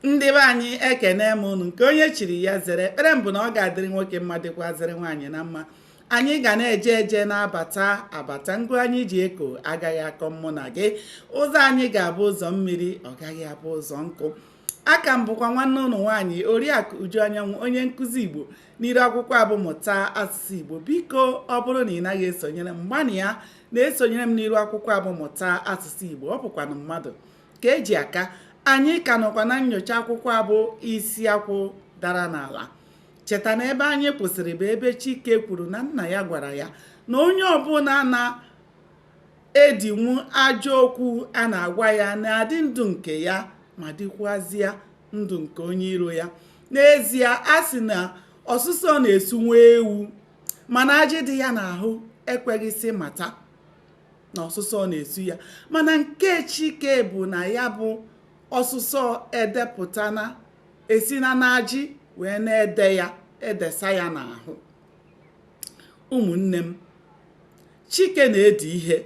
Ndị be anyị ekene m unu nke onye chiri ya zere. Ekpere mbụ na ọ ga-adịrị nwoke mma dịkwazịrị nwaanyị na mma. Anyị ga na-eje eje na-abata abata, ngụ anyị ji eko agaghị akọ mụ na gị. Ụzọ anyị ga-abụ ụzọ mmiri, ọ gaghị abụ ụzọ nkụ. Aka m bụkwa nwanne ụnụ nwaanyị Oriakụ Uju Anyanwụ, onye nkụzi Igbo n'iru akwụkwọ abụmụta asụsụ Igbo. Biko ọ bụrụ na ị naghị esonyere m, gbanị ya na-esonyere m n'iru akwụkwọ abụmụta asụsụ Igbo. Ọ bụkwanụ mmadụ ka eji aka. Anyị ka nọkwa na nnyocha akwụkwọ abụ isi akwụ dara n'ala. Cheta na ebe anyị kwụsịrị bụ ebe Chike kwuru na nna ya gwara ya na onye ọbụla na-edinwu ajọ okwu a na-agwa ya na-adị ndụ nke ya ma dịkwazịa ndụ nke onye iro ya. N'ezie, a sị na ọsụsọ na-esu nwa ewu, mana ajị dị ya n'ahụ ekweghịsị mata na ọsụsọ na-esu ya. Mana nke Chike bụ na ya bụ ọsụsọ edepụtana esina n'ajị wee na-ede ya edesa ya n'ahụ. Ụmụnne m, Chike na-ede ihe.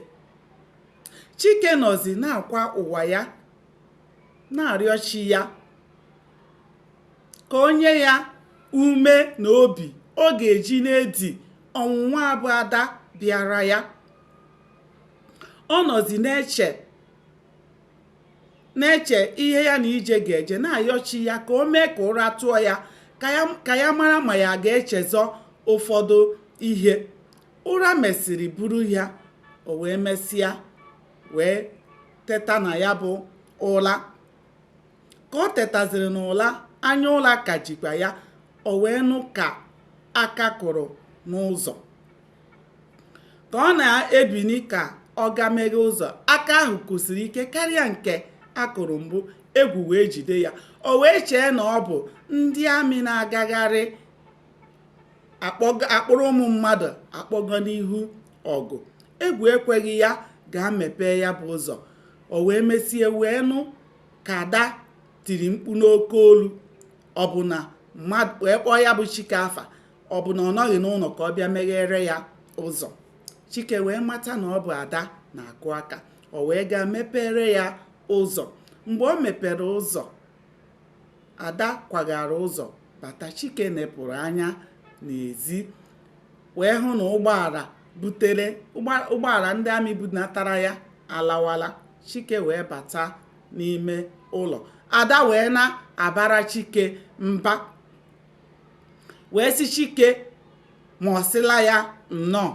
Chike nọzi na-akwa ụwa ya na-arịọ chi ya ka onye ya ume na obi ọ ga-eji na-edi ọnwụnwa abụ ada bịara ya. Ọ nọzi na-eche ihe ya na ije ga-eje, na-ayọ chi ya ka o mee ka ụra tụọ ya, ka ya mara ma ya ga-echezọ ụfọdụ ihe. Ụra mesịrị buru ya, o wee mesịa wee teta na ya bụ ụla. Ka ọ tetaziri n'ụla, anya ụla ka jikwa ya, o wee nụ ka aka kụrụ n'ụzọ. Ka ọ na-ebini ka ọ ga meghe ụzọ, aka ahụ kwụsịrị ike karịa nke akụrụ mbụ. Egwu wee jide ya, o wee chee na ọ bụ ndị amị na-agagharị akpụrụ ụmụ mmadụ akpọgo n'ihu ọgụ. Egwu ekweghị ya ga-emepe ya bụ ụzọ. O wee mesie wee nụ ka ada tiri mkpu n'oke olu. Ọ bụ na mmadụ wee kpọọ ya bụ Chike afa, ọ bụ na ọ nọghị n'ụlọ ka ọ bịa meghere ya ụzọ. Chike wee mata na ọ bụ ada na-akụ aka. O wee gaa mepere ya ụzọ. Mgbe o mepere ụzọ, ada kwagara ụzọ bata. Chike nepụrụ anya n'ezi wee hụ na ụgbọala ndị amị bunatara ya alawala. Chike wee bata n'ime ụlọ. Ada wee na-abara Chike mba, wee sị Chike ma ọ sịla ya nnọọ,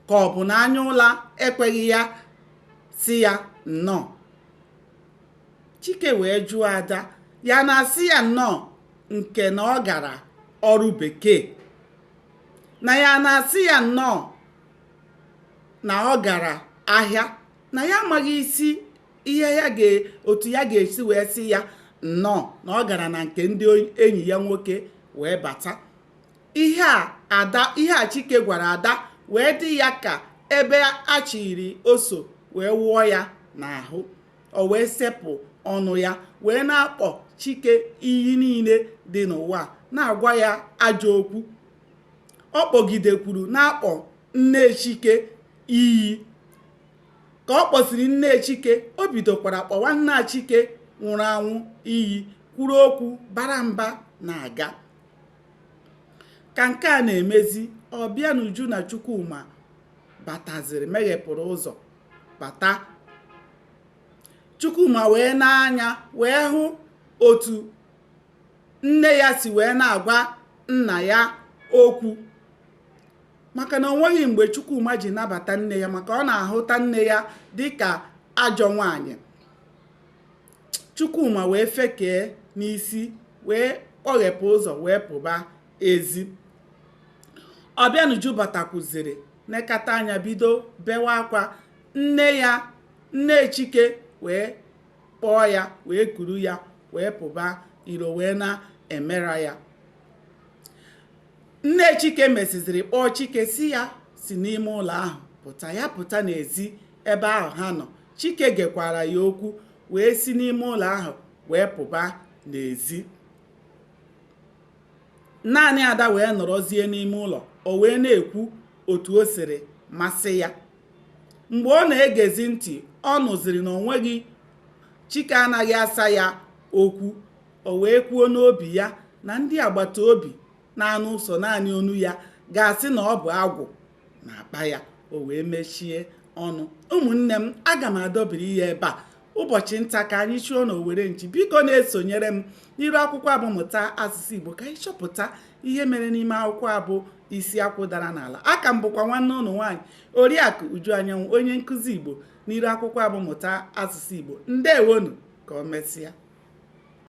ka ọ bụ na anya ụla ekweghị ya si ya nnọọ. Chike wee jụọ ada ya na-asị ya nnọọ nke na ọ gara ọrụ bekee, na ya na-asị ya nnọọ na ọ gara ahịa, na ya amaghị isi otu ya ga-esi wee sị ya nnọọ na ọ gara na nke ndị enyi ya nwoke wee bata. Ihe a Chike gwara ada wee dị ya ka ebe achịrị oso wee wụọ ya n'ahụ. O wee sepụ ọnụ ya wee na-akpọ Chike iyi niile dị n'ụwa, na-agwa ya ajọ okwu. Ọ kpọgidekwuru na-akpọ nne Chike iyi. Ka ọ kpọsiri nne Chike, o bidokwara kpọwa nna Chike nwụrụ anwụ iyi, kwuru okwu bara mba na-aga. Ka nke a na-emezi, ọbịa na Uju na Chukwuma bataziri, meghepụrụ ụzọ bata. Chukwuma wee n'anya wee hụ otu nne ya si wee na-agwa nna ya okwu, maka na o nweghị mgbe Chukwuma ji nabata nne ya, maka ọ na-ahụta nne ya dịka ajọ nwaanyị. Chukwuma wee fekee n'isi wee kpọghepụ ụzọ wee pụba ezi. Ọbịanuju batakwuziri nekata anya bido bewa akwa. Nne Chike wee kpọọ ya wee kuru ya wee pụba iro wee na-emera ya. Nne Chike mesiziri kpọọ Chike si ya si n'ime ụlọ ahụ pụta. Ya pụta n'ezi ebe ahụ ha nọ. Chike gekwara ya okwu wee si n'ime ụlọ ahụ wee pụba n'ezi. Naanị ada wee nọrọzie n'ime ụlọ. O wee na-ekwu otu o siri masị ya. Mgbe ọ na-egezi ntị, ọ nụziri na onweghị Chike anaghị asa ya okwu. o wee kwuo n'obi ya na ndị agbata obi na-anụ ụsọ naanị onu ya ga-asị na ọ bụ agwụ na-akpa ya, o wee mechie ọnụ. Ụmụnne m, aga m adọbiri ya ebe a ụbọchị nta ka anyị chụọ n'Owere Nchi. Biko na-esonyere m n'iru akwụkwọ abụmụta asụsụ Igbo ka anyị chọpụta ihe mere n'ime akwụkwọ abụ isi akwụ dara n'ala. Aka m bụkwa nwanne ụnụ nwaanyị Oriakụ Uju Anyanwụ, onye nkụzi Igbo n'iru akwụkwọ abụmụta asụsụ Igbo. Ndewonu, ka o mesịa.